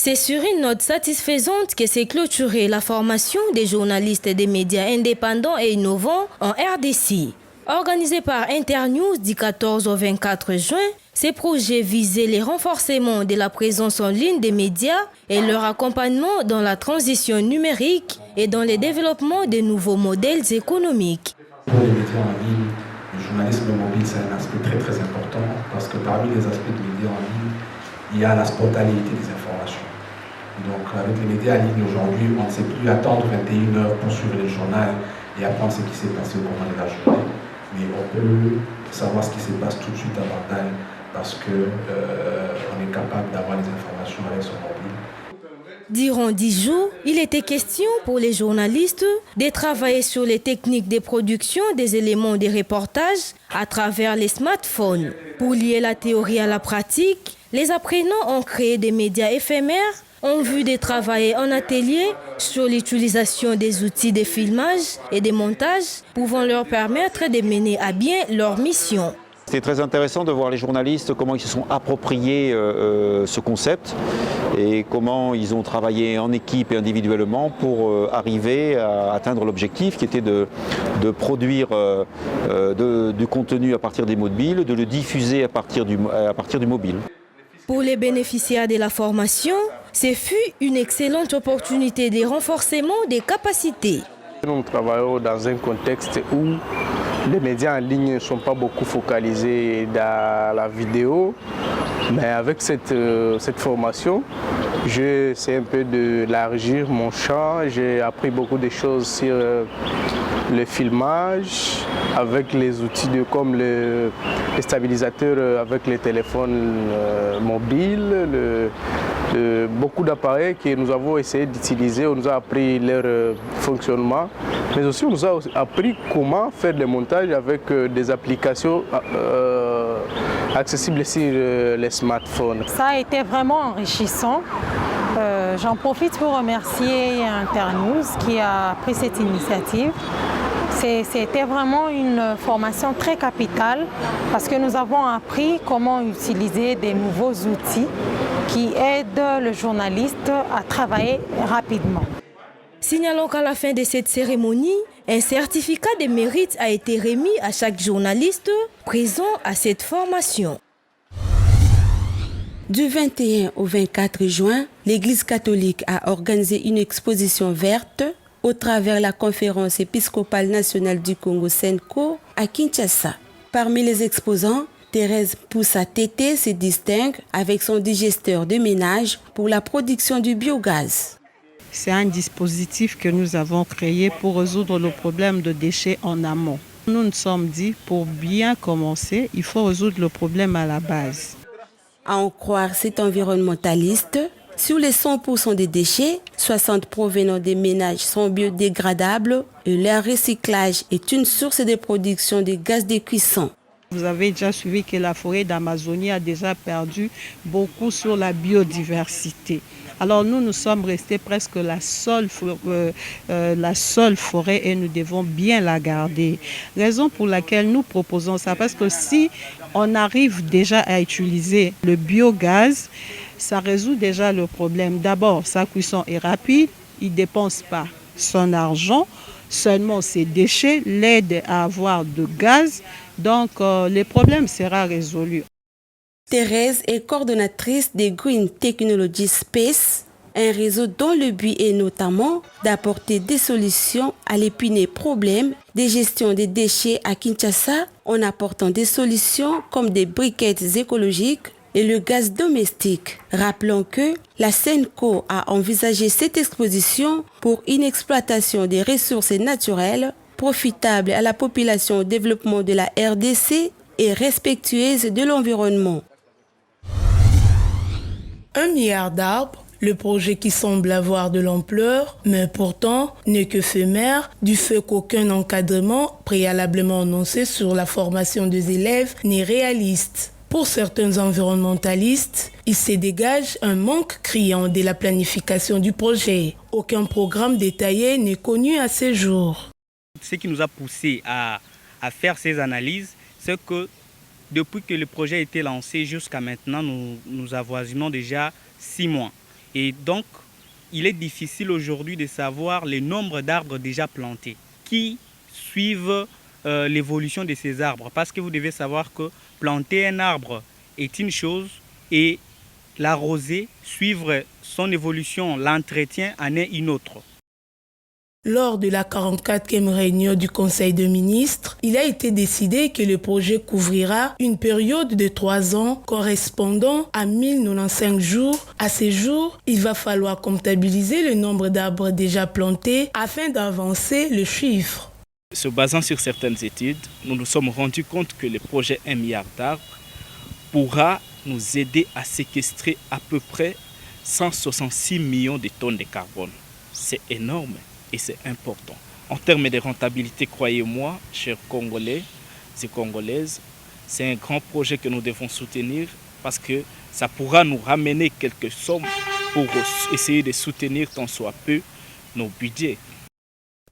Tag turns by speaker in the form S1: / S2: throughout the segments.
S1: C'est sur une note satisfaisante que s'est clôturée la formation des journalistes des médias indépendants et innovants en RDC. Organisé par Internews du 14 au 24 juin, ces projets visaient le renforcement de la présence en ligne des médias et leur accompagnement dans la transition numérique et dans le développement de nouveaux modèles économiques.
S2: Pour les médias en ligne, le journalisme mobile, c'est un aspect très très important parce que parmi les aspects de médias en ligne, il y a la spontanéité des informations. Donc avec les médias en ligne aujourd'hui, on ne sait plus attendre 21 heures pour suivre le journal et apprendre ce qui s'est passé au cours de la journée. Mais on peut savoir ce qui se passe tout de suite à Bandal parce qu'on est capable d'avoir les informations avec son mobile.
S1: Durant 10 jours, il était question pour les journalistes de travailler sur les techniques de production des éléments de reportage à travers les smartphones. Pour lier la théorie à la pratique, les apprenants ont créé des médias éphémères en vue de travailler en atelier sur l'utilisation des outils de filmage et de montage pouvant leur permettre de mener à bien leur mission.
S3: C'était très intéressant de voir les journalistes, comment ils se sont appropriés ce concept et comment ils ont travaillé en équipe et individuellement pour arriver à atteindre l'objectif qui était de produire du contenu à partir des mobiles, de le diffuser à partir du mobile.
S1: Pour les bénéficiaires de la formation, ce fut une excellente opportunité de renforcement des capacités.
S4: Nous travaillons dans un contexte où les médias en ligne ne sont pas beaucoup focalisés dans la vidéo, mais avec cette formation, j'essaie un peu d'élargir mon champ. J'ai appris beaucoup de choses sur le filmage, avec les outils comme les stabilisateurs avec les téléphones mobiles, beaucoup d'appareils que nous avons essayé d'utiliser. On nous a appris leur fonctionnement, mais aussi on nous a appris comment faire des montages avec des applications accessibles sur les smartphones.
S5: Ça a été vraiment enrichissant. J'en profite pour remercier Internews qui a pris cette initiative. C'était vraiment une formation très capitale parce que nous avons appris comment utiliser des nouveaux outils qui aident le journaliste à travailler rapidement.
S1: Signalons qu'à la fin de cette cérémonie, un certificat de mérite a été remis à chaque journaliste présent à cette formation.
S6: Du 21 au 24 juin, l'Église catholique a organisé une exposition verte au travers la conférence épiscopale nationale du Congo SENCO à Kinshasa. Parmi les exposants, Thérèse Poussa-Tété se distingue avec son digesteur de ménage pour la production du biogaz.
S7: C'est un dispositif que nous avons créé pour résoudre le problème de déchets en amont. Nous nous sommes dit, pour bien commencer, il faut résoudre le problème à la base.
S6: À en croire cet environnementaliste, sur les 100% des déchets, 60 provenant des ménages sont biodégradables et leur recyclage est une source de production de gaz de cuisson.
S7: Vous avez déjà suivi que la forêt d'Amazonie a déjà perdu beaucoup sur la biodiversité. Alors nous sommes restés presque la seule forêt et nous devons bien la garder. Raison pour laquelle nous proposons ça, parce que si on arrive déjà à utiliser le biogaz, ça résout déjà le problème. D'abord, sa cuisson est rapide, il ne dépense pas son argent, seulement ses déchets l'aident à avoir de gaz, donc le problème sera résolu.
S6: Thérèse est coordonnatrice de Green Technology Space, un réseau dont le but est notamment d'apporter des solutions à l'épineux problème de gestion des déchets à Kinshasa en apportant des solutions comme des briquettes écologiques et le gaz domestique. Rappelons que la SENCO a envisagé cette exposition pour une exploitation des ressources naturelles profitable à la population au développement de la RDC et respectueuse de l'environnement.
S8: 1 milliard d'arbres, le projet qui semble avoir de l'ampleur, mais pourtant n'est que éphémère du fait qu'aucun encadrement préalablement annoncé sur la formation des élèves n'est réaliste. Pour certains environnementalistes, il se dégage un manque criant de la planification du projet. Aucun programme détaillé n'est connu à ce jour.
S9: Ce qui nous a poussé à faire ces analyses, c'est que depuis que le projet a été lancé jusqu'à maintenant, nous avoisinons déjà 6 mois. Et donc, il est difficile aujourd'hui de savoir le nombre d'arbres déjà plantés qui suivent l'évolution de ces arbres. Parce que vous devez savoir que planter un arbre est une chose et l'arroser, suivre son évolution, l'entretien en est une autre.
S8: Lors de la 44e réunion du Conseil des ministres, il a été décidé que le projet couvrira une période de 3 ans correspondant à 1095 jours. À ces jours, il va falloir comptabiliser le nombre d'arbres déjà plantés afin d'avancer le chiffre.
S10: Se basant sur certaines études, nous nous sommes rendus compte que le projet 1 milliard d'arbres pourra nous aider à séquestrer à peu près 166 millions de tonnes de carbone. C'est énorme et c'est important. En termes de rentabilité, croyez-moi, chers Congolais et Congolaises, c'est un grand projet que nous devons soutenir parce que ça pourra nous ramener quelques sommes pour essayer de soutenir tant soit peu nos budgets.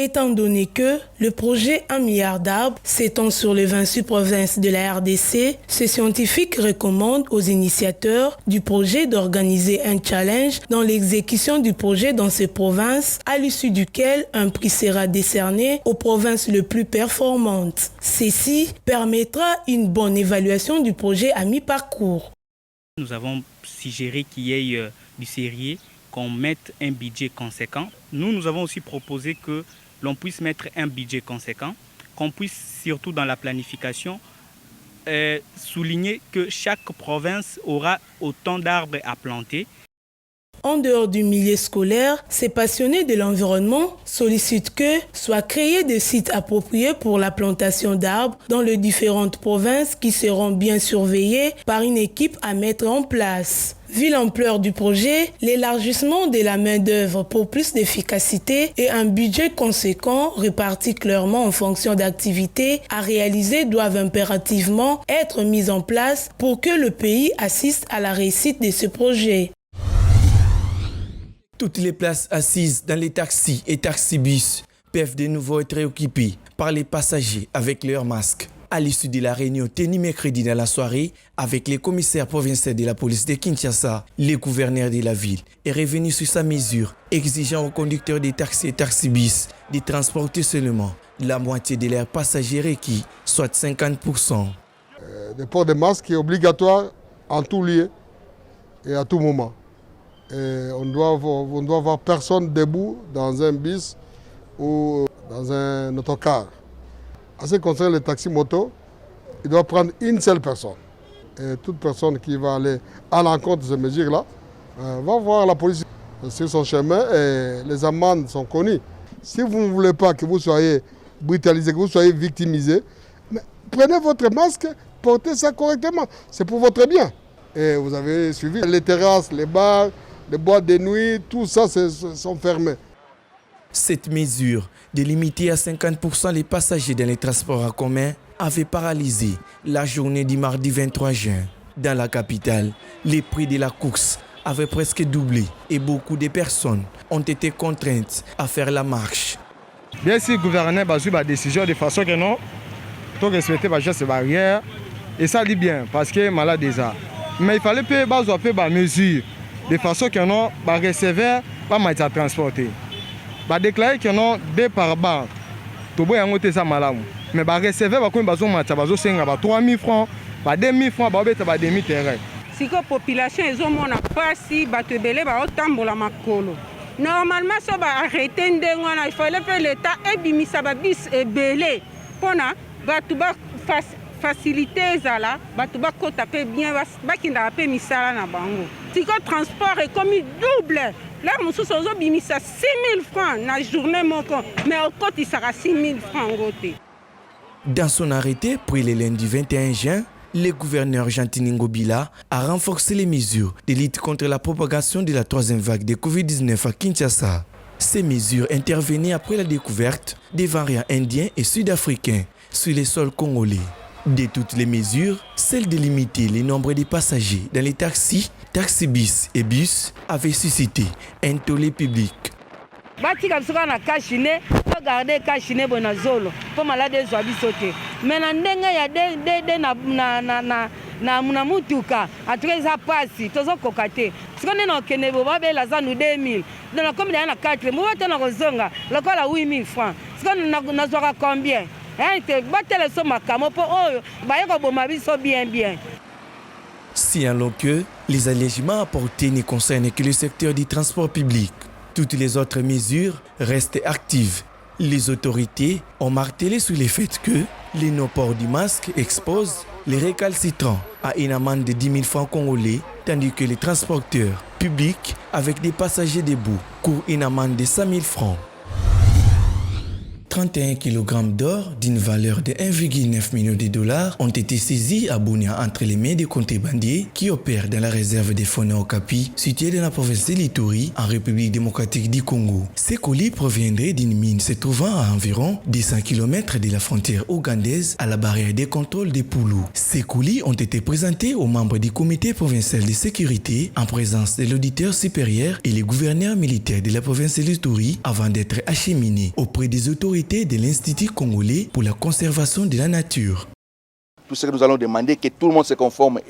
S8: Étant donné que le projet 1 milliard d'arbres s'étend sur les 26 provinces de la RDC, ces scientifiques recommandent aux initiateurs du projet d'organiser un challenge dans l'exécution du projet dans ces provinces, à l'issue duquel un prix sera décerné aux provinces les plus performantes. Ceci permettra une bonne évaluation du projet à mi-parcours.
S9: Nous avons suggéré qu'il y ait du sérieux, qu'on mette un budget conséquent. Nous avons aussi proposé que l'on puisse mettre un budget conséquent, qu'on puisse surtout dans la planification souligner que chaque province aura autant d'arbres à planter.
S8: En dehors du milieu scolaire, ces passionnés de l'environnement sollicitent que soient créés des sites appropriés pour la plantation d'arbres dans les différentes provinces qui seront bien surveillées par une équipe à mettre en place. Vu l'ampleur du projet, l'élargissement de la main-d'œuvre pour plus d'efficacité et un budget conséquent réparti clairement en fonction d'activités à réaliser doivent impérativement être mis en place pour que le pays assiste à la réussite de ce projet.
S11: Toutes les places assises dans les taxis et taxibus peuvent de nouveau être occupées par les passagers avec leurs masques. À l'issue de la réunion tenue mercredi dans la soirée avec les commissaires provinciaux de la police de Kinshasa, le gouverneur de la ville est revenu sur sa mesure, exigeant aux conducteurs des taxis et taxibus de transporter seulement la moitié de leurs passagers requis, soit 50%.
S12: Le port de masque est obligatoire en tout lieu et à tout moment. Et on doit avoir personne debout dans un bus ou dans un autocar. En ce qui concerne les taxis motos, il doit prendre une seule personne. Et toute personne qui va aller à l'encontre de ces mesures-là va voir la police sur son chemin et les amendes sont connues. Si vous ne voulez pas que vous soyez brutalisé, que vous soyez victimisé, prenez votre masque, portez ça correctement. C'est pour votre bien. Et vous avez suivi les terrasses, les bars, les boîtes de nuit, tout ça sont fermés.
S11: Cette mesure de limiter à 50% les passagers dans les transports en commun avait paralysé la journée du mardi 23 juin. Dans la capitale, les prix de la course avaient presque doublé et beaucoup de personnes ont été contraintes à faire la marche.
S13: Bien sûr, le gouvernement a pris la décision de façon que non, tout respecter les gestes barrières et ça dit bien parce que malade déjà. Mais il fallait faire des mesures de façon que non, les receveurs pas mal transporter. Ba déclarer que non deux par bar to boya ngote ça malamu mais ba recevoir ba ko bazo matcha bazo senga ba 3000 francs ba 2000 francs ba beta ba demi terrain
S14: siko population ezomona pasi bato ebele ba otambola makolo normalement so ba arrêter ndengona il fallait que l'état ebimisa ba bis ebele pona bato ba facilité ezala bato ba kota pe bien ba kinda pe misala na bango siko transport est comme double. Là, nous sommes 6 000 francs dans la journée, mais au côté, il sera 6 000 francs.
S11: Dans son arrêté, pris le lundi 21 juin, le gouverneur Jean-Tini Ngobila a renforcé les mesures de lutte contre la propagation de la troisième vague de Covid-19 à Kinshasa. Ces mesures intervenaient après la découverte des variants indiens et sud-africains sur les sols congolais. De toutes les mesures, celle de limiter le nombre de passagers dans les taxis, taxibus et bus avait suscité un tollé public.
S14: Batika bisoko na kashine,
S15: garder kachine bona zolo po malade zo bisote mais na ndenge ya de na mutuka atueza pasi tozo kokate sikone na kenebo babela za nu 2000 donc comme na 4 mo bata na kozonga lokola 8000 francs sikone na zoka combien te batele so makamo po oyo bayeko boma biso bien.
S11: Si alors que les allégements apportés ne concernent que le secteur du transport public, toutes les autres mesures restent actives. Les autorités ont martelé sur le fait que le non-port du masque expose les récalcitrants à une amende de 10 000 francs congolais, tandis que les transporteurs publics avec des passagers debout courent une amende de 100 000 francs. 31 kg d'or d'une valeur de 1,9 million de dollars ont été saisis à Bunia entre les mains des contrebandiers qui opèrent dans la réserve des Fona Okapi, située dans la province de l'Ituri, en République démocratique du Congo. Ces colis proviendraient d'une mine se trouvant à environ 200 km de la frontière ougandaise à la barrière des contrôles de Poulou. Ces colis ont été présentés aux membres du comité provincial de sécurité en présence de l'auditeur supérieur et les gouverneurs militaires de la province de l'Ituri avant d'être acheminés auprès des autorités de l'Institut congolais pour la conservation de la nature.
S16: Tout ce que nous allons demander, que tout le monde se conforme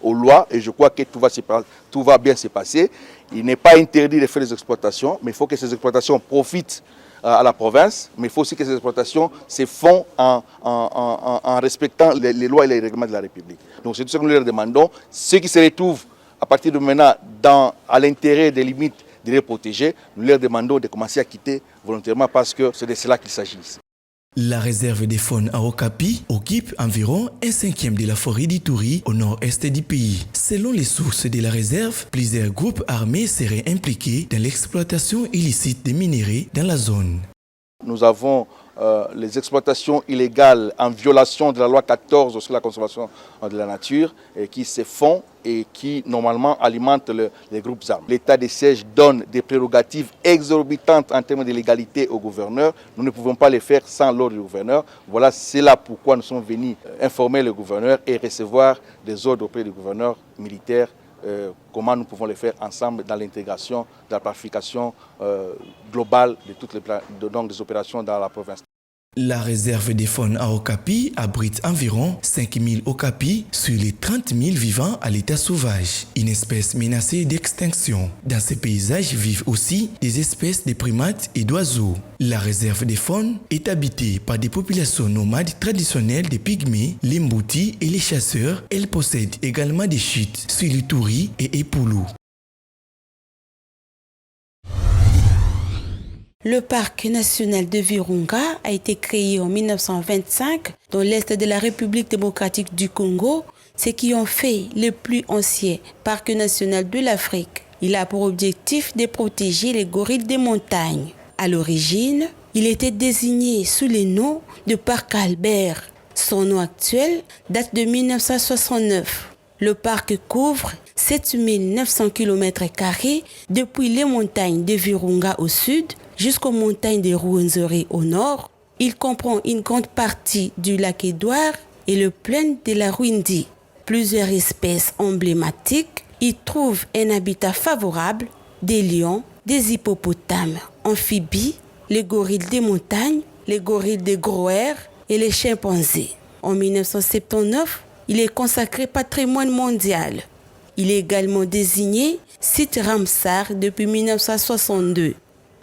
S16: aux lois, et je crois que tout va bien se passer. Il n'est pas interdit de faire des exploitations, mais il faut que ces exploitations profitent à la province, mais il faut aussi que ces exploitations se font en respectant les lois et les règlements de la République. Donc c'est tout ce que nous leur demandons. Ceux qui se retrouvent à partir de maintenant à l'intérieur des limites de les protéger, nous leur demandons de commencer à quitter volontairement parce que c'est de cela qu'il s'agit.
S11: La réserve des faunes à Okapi occupe environ 1/5 de la forêt d'Ituri au nord-est du pays. Selon les sources de la réserve, plusieurs groupes armés seraient impliqués dans l'exploitation illicite des minéraux dans la zone.
S16: Nous avons les exploitations illégales en violation de la loi 14 sur la conservation de la nature qui se font et qui normalement alimentent les groupes armés. L'état de siège donne des prérogatives exorbitantes en termes de légalité au gouverneur. Nous ne pouvons pas les faire sans l'ordre du gouverneur. Voilà, c'est là pourquoi nous sommes venus informer le gouverneur et recevoir des ordres auprès du gouverneur militaire. Comment nous pouvons le faire ensemble dans l'intégration, dans la planification globale de toutes des opérations dans la province.
S11: La réserve des faunes à Okapi abrite environ 5 000 okapis sur les 30 000 vivants à l'état sauvage, une espèce menacée d'extinction. Dans ces paysages vivent aussi des espèces de primates et d'oiseaux. La réserve des faunes est habitée par des populations nomades traditionnelles des pygmées, les mboutis et les chasseurs. Elle possède également des chutes sur l'Ituri et Epoulou.
S6: Le parc national de Virunga a été créé en 1925 dans l'est de la République démocratique du Congo, ce qui en fait le plus ancien parc national de l'Afrique. Il a pour objectif de protéger les gorilles des montagnes. À l'origine, il était désigné sous le nom de parc Albert. Son nom actuel date de 1969. Le parc couvre 7 900 km² depuis les montagnes de Virunga au sud jusqu'aux montagnes de Rwenzori au nord. Il comprend une grande partie du lac Édouard et le plaine de la Rwindi. Plusieurs espèces emblématiques y trouvent un habitat favorable, des lions, des hippopotames, amphibies, les gorilles des montagnes, les gorilles des Groer et les chimpanzés. En 1979, il est consacré patrimoine mondial. Il est également désigné site Ramsar depuis 1962.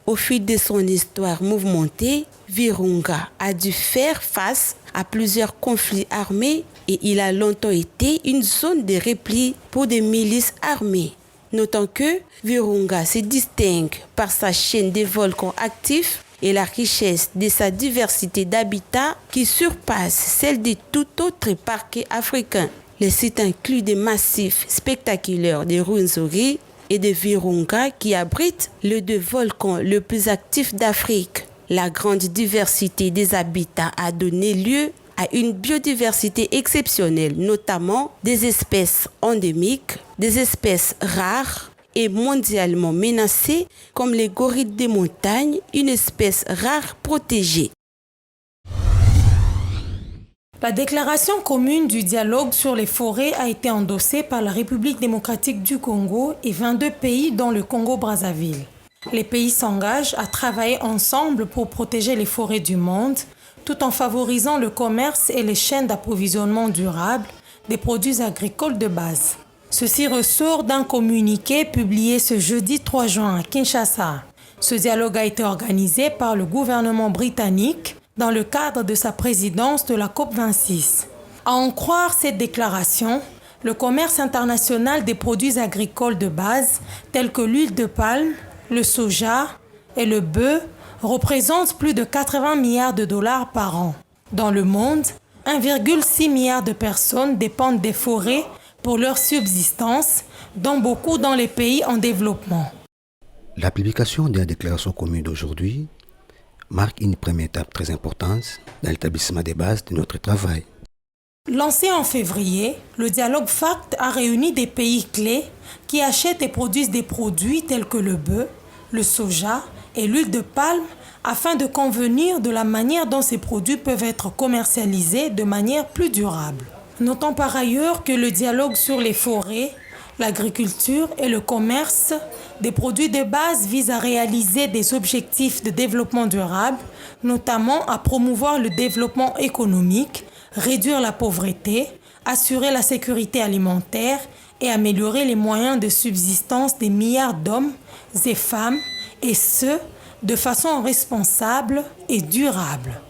S6: Au fil de son histoire mouvementée, Virunga a dû faire face à plusieurs conflits armés et il a longtemps été une zone de repli pour des milices armées. Notons que Virunga se distingue par sa chaîne de volcans actifs et la richesse de sa diversité d'habitats qui surpasse celle de tout autre parc africain. Le site inclut des massifs spectaculaires de Rwenzori et de Virunga qui abritent les deux volcans les plus actifs d'Afrique. La grande diversité des habitats a donné lieu à une biodiversité exceptionnelle, notamment des espèces endémiques, des espèces rares et mondialement menacées comme les gorilles des montagnes, une espèce rare protégée.
S5: La déclaration commune du dialogue sur les forêts a été endossée par la République démocratique du Congo et 22 pays dont le Congo-Brazzaville. Les pays s'engagent à travailler ensemble pour protéger les forêts du monde, tout en favorisant le commerce et les chaînes d'approvisionnement durables des produits agricoles de base. Ceci ressort d'un communiqué publié ce jeudi 3 juin à Kinshasa. Ce dialogue a été organisé par le gouvernement britannique dans le cadre de sa présidence de la COP26. À en croire cette déclaration, le commerce international des produits agricoles de base, tels que l'huile de palme, le soja et le bœuf, représente plus de 80 milliards de dollars par an. Dans le monde, 1,6 milliard de personnes dépendent des forêts pour leur subsistance, dont beaucoup dans les pays en développement.
S17: La publication de la déclaration commune d'aujourd'hui marque une première étape très importante dans l'établissement des bases de notre travail.
S5: Lancé en février, le dialogue FACT a réuni des pays clés qui achètent et produisent des produits tels que le bœuf, le soja et l'huile de palme afin de convenir de la manière dont ces produits peuvent être commercialisés de manière plus durable. Notons par ailleurs que le dialogue sur les forêts, l'agriculture et le commerce des produits de base vise à réaliser des objectifs de développement durable, notamment à promouvoir le développement économique, réduire la pauvreté, assurer la sécurité alimentaire et améliorer les moyens de subsistance des milliards d'hommes et femmes, et ce, de façon responsable et durable.